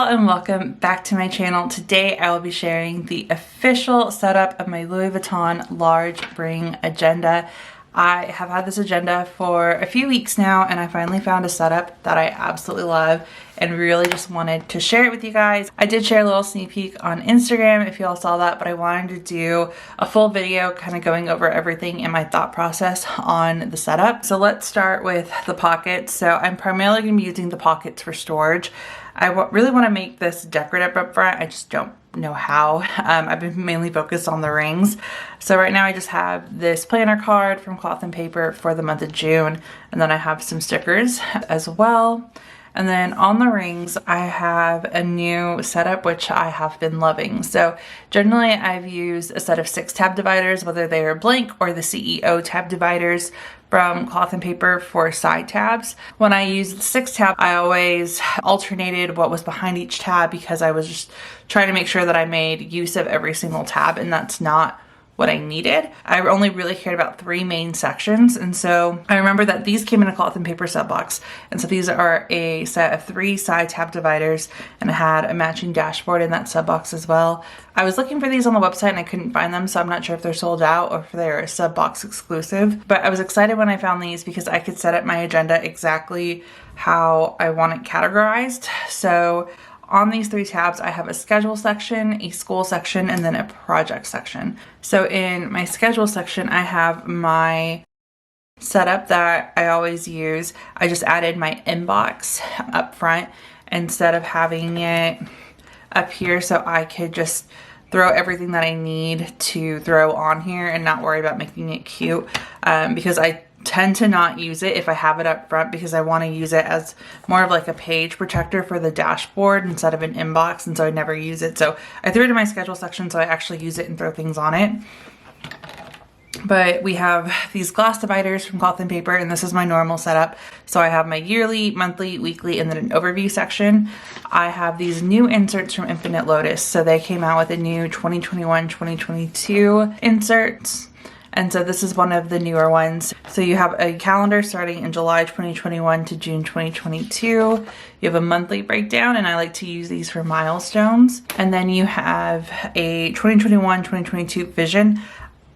y'all, and welcome back to my channel. Today I will be sharing the official setup of my Louis Vuitton large ring agenda. I have had this agenda for a few weeks now, and I finally found a setup that I absolutely love and really just wanted to share it with you guys. I did share a little sneak peek on Instagram if you all saw that, but I wanted to do a full video kind of going over everything in my thought process on the setup. So let's start with the pockets. So I'm primarily going to be using the pockets for storage. I really want to make this decorative up front. I just don't know how. I've been mainly focused on the rings. So right now I just have this planner card from Cloth and Paper for the month of June. And then I have some stickers as well. And then on the rings, I have a new setup, which I have been loving. So generally I've used a set of 6 tab dividers, whether they are blank or the CEO tab dividers from Cloth and Paper for side tabs. When I used the 6 tab, I always alternated what was behind each tab because I was just trying to make sure that I made use of every single tab, and that's not what I needed. I only really cared about 3 main sections, and so I remember that these came in a Cloth and Paper sub box, and so these are a set of 3 side tab dividers, and I had a matching dashboard in that sub box as well. I was looking for these on the website and I couldn't find them, so I'm not sure if they're sold out or if they're a sub box exclusive, but I was excited when I found these because I could set up my agenda exactly how I want it categorized. So on these 3 tabs, I have a schedule section, a school section, and then a project section. So in my schedule section, I have my setup that I always use. I just added my inbox up front instead of having it up here, so I could just throw everything that I need to throw on here and not worry about making it cute, because I tend to not use it if I have it up front because I want to use it as more of like a page protector for the dashboard instead of an inbox, and so I never use it. So I threw it in my schedule section so I actually use it and throw things on it. But we have these glass dividers from Cloth and Paper, and this is my normal setup. So I have my yearly, monthly, weekly, and then an overview section. I have these new inserts from Infinite Lotus. So they came out with a new 2021-2022 inserts. And so this is one of the newer ones. So you have a calendar starting in July 2021 to June 2022. You have a monthly breakdown, and I like to use these for milestones. And then you have a 2021-2022 vision.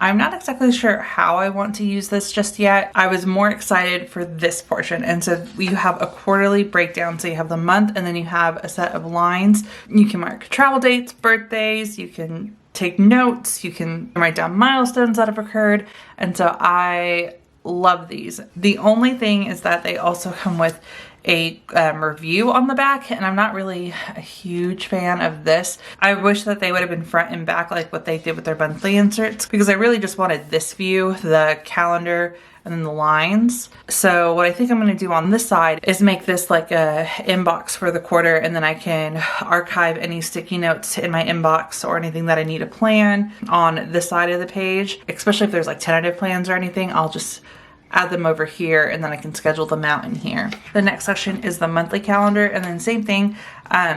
I'm not exactly sure how I want to use this just yet. I was more excited for this portion. And so you have a quarterly breakdown. So you have the month, and then you have a set of lines. You can mark travel dates, birthdays, you can take notes, you can write down milestones that have occurred, and so I love these. The only thing is that they also come with a review on the back, and I'm not really a huge fan of this. I wish that they would have been front and back like what they did with their monthly inserts, because I really just wanted this view, the calendar, and then the lines. So what I think I'm going to do on this side is make this like a inbox for the quarter, and then I can archive any sticky notes in my inbox or anything that I need to plan on this side of the page, especially if there's like tentative plans or anything. I'll just add them over here, and then I can schedule them out in here. The next section is the monthly calendar, and then same thing.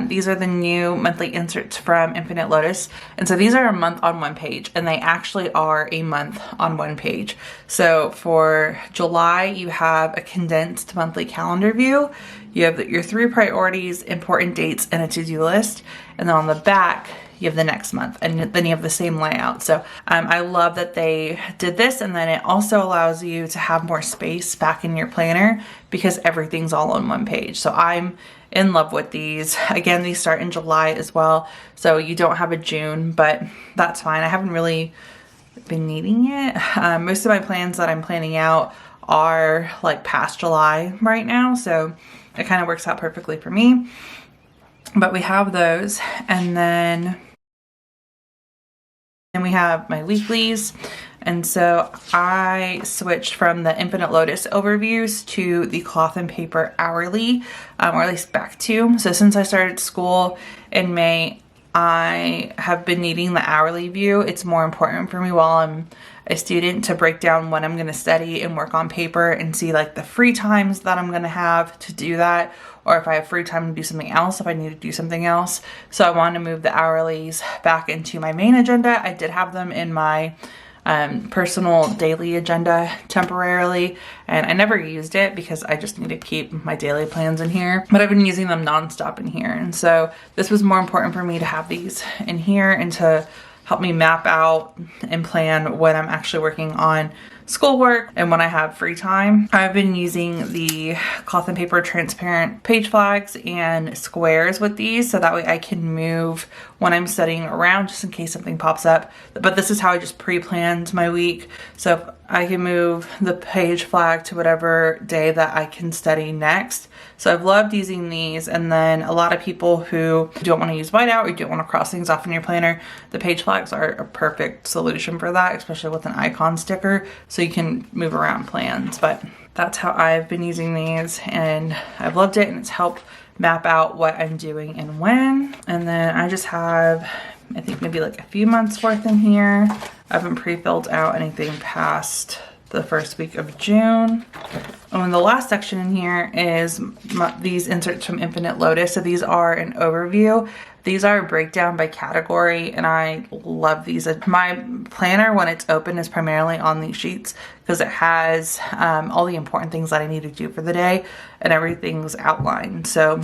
These are the new monthly inserts from Infinite Lotus. And so these are a month on one page, and they actually are a month on one page. So for July, you have a condensed monthly calendar view. You have your 3 priorities, important dates, and a to-do list. And then on the back, you have the next month, and then you have the same layout. So I love that they did this, and then it also allows you to have more space back in your planner because everything's all on one page. So I'm in love with these. Again, these start in July as well, so you don't have a June, but that's fine. I haven't really been needing it. Most of my plans that I'm planning out are like past July right now, so it kind of works out perfectly for me. But we have those, and then we have my weeklies. And so I switched from the Infinite Lotus overviews to the Cloth and Paper hourly, or at least back to. So since I started school in May, I have been needing the hourly view. It's more important for me while I'm a student to break down when I'm going to study and work on paper and see like the free times that I'm going to have to do that, or if I have free time to do something else, if I need to do something else. So I want to move the hourlies back into my main agenda. I did have them in my personal daily agenda temporarily, and I never used it because I just need to keep my daily plans in here, but I've been using them nonstop in here. And so this was more important for me to have these in here and to help me map out and plan when I'm actually working on schoolwork and when I have free time. I've been using the cloth and paper transparent page flags and squares with these, so that way I can move when I'm studying around just in case something pops up. But this is how I just pre-planned my week. So if I can move the page flag to whatever day that I can study next. So I've loved using these. And then a lot of people who don't want to use whiteout or you don't want to cross things off in your planner, the page flags are a perfect solution for that, especially with an icon sticker, so you can move around plans. But that's how I've been using these, and I've loved it, and it's helped map out what I'm doing and when. And then I just have, I think maybe like a few months worth in here. I haven't pre-filled out anything past the first week of June. And the last section in here is these inserts from Infinite Lotus. So these are an overview. These are a breakdown by category, and I love these. My planner, when it's open, is primarily on these sheets because it has all the important things that I need to do for the day, and everything's outlined. So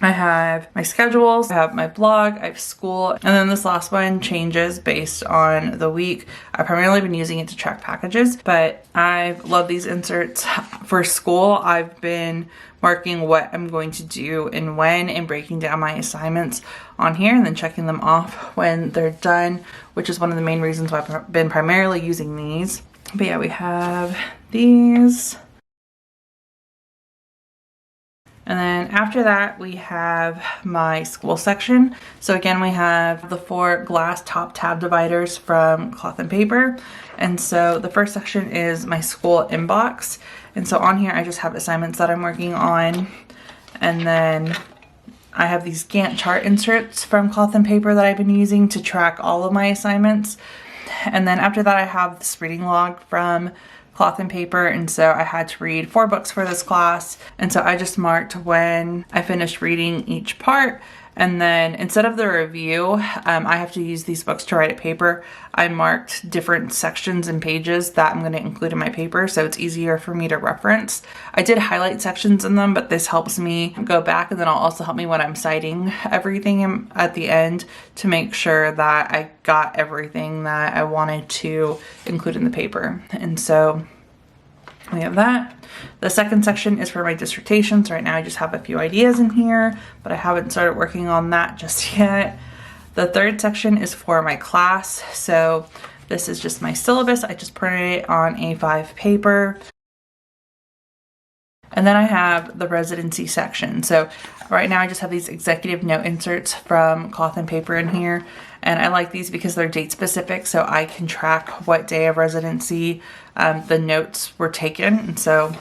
I have my schedules, I have my blog, I have school, and then this last one changes based on the week. I've primarily been using it to track packages, but I love these inserts. For school, I've been marking what I'm going to do and when, and breaking down my assignments on here and then checking them off when they're done, which is one of the main reasons why I've been primarily using these. But yeah, we have these. And then after that, we have my school section. So again, we have the 4 glass top tab dividers from Cloth and Paper. And so the first section is my school inbox. And so on here, I just have assignments that I'm working on. And then I have these Gantt chart inserts from Cloth and Paper that I've been using to track all of my assignments. And then after that, I have this reading log from Cloth and Paper, and so I had to read 4 books for this class, and so I just marked when I finished reading each part. And then instead of the review, I have to use these books to write a paper. I marked different sections and pages that I'm going to include in my paper, so it's easier for me to reference. I did highlight sections in them, but this helps me go back, and then it'll also help me when I'm citing everything at the end to make sure that I got everything that I wanted to include in the paper. And so we have that. The second section is for my dissertation. So right now I just have a few ideas in here, but I haven't started working on that just yet. The third section is for my class. So this is just my syllabus. I just printed it on A5 paper. And then I have the residency section. So right now I just have these executive note inserts from Cloth and Paper in here. And I like these because they're date specific, so I can track what day of residency the notes were taken. And so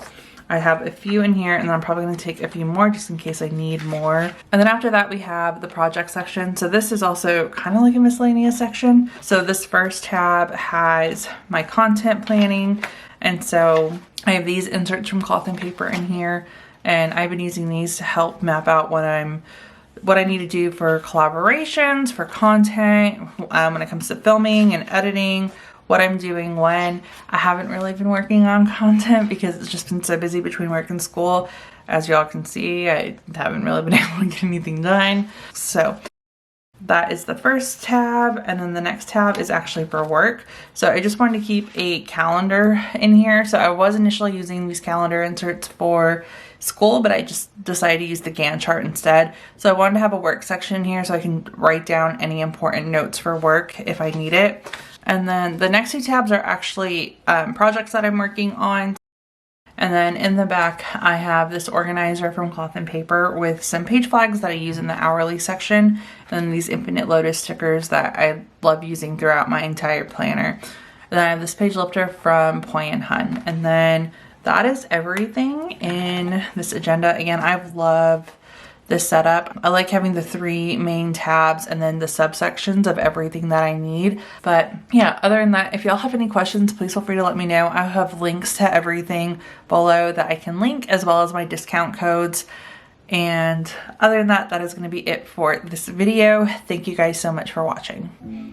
I have a few in here, and then I'm probably going to take a few more just in case I need more. And then after that, we have the project section. So this is also kind of like a miscellaneous section. So this first tab has my content planning. And so I have these inserts from Cloth and Paper in here, and I've been using these to help map out what I need to do for collaborations, for content, when it comes to filming and editing, what I'm doing when. I haven't really been working on content because it's just been so busy between work and school. As y'all can see, I haven't really been able to get anything done. So that is the first tab, and then the next tab is actually for work. So I just wanted to keep a calendar in here. So I was initially using these calendar inserts for school, but I just decided to use the Gantt chart instead. So I wanted to have a work section here so I can write down any important notes for work if I need it. And then the next 2 tabs are actually projects that I'm working on. And then in the back, I have this organizer from Cloth and Paper with some page flags that I use in the hourly section, and then these Infinite Lotus stickers that I love using throughout my entire planner. Then I have this page lifter from Poi and Hun. And then that is everything in this agenda. Again, I've loved this setup. I like having the 3 main tabs and then the subsections of everything that I need. But yeah, other than that, if y'all have any questions, please feel free to let me know. I have links to everything below that I can link, as well as my discount codes. And other than that, that is going to be it for this video. Thank you guys so much for watching.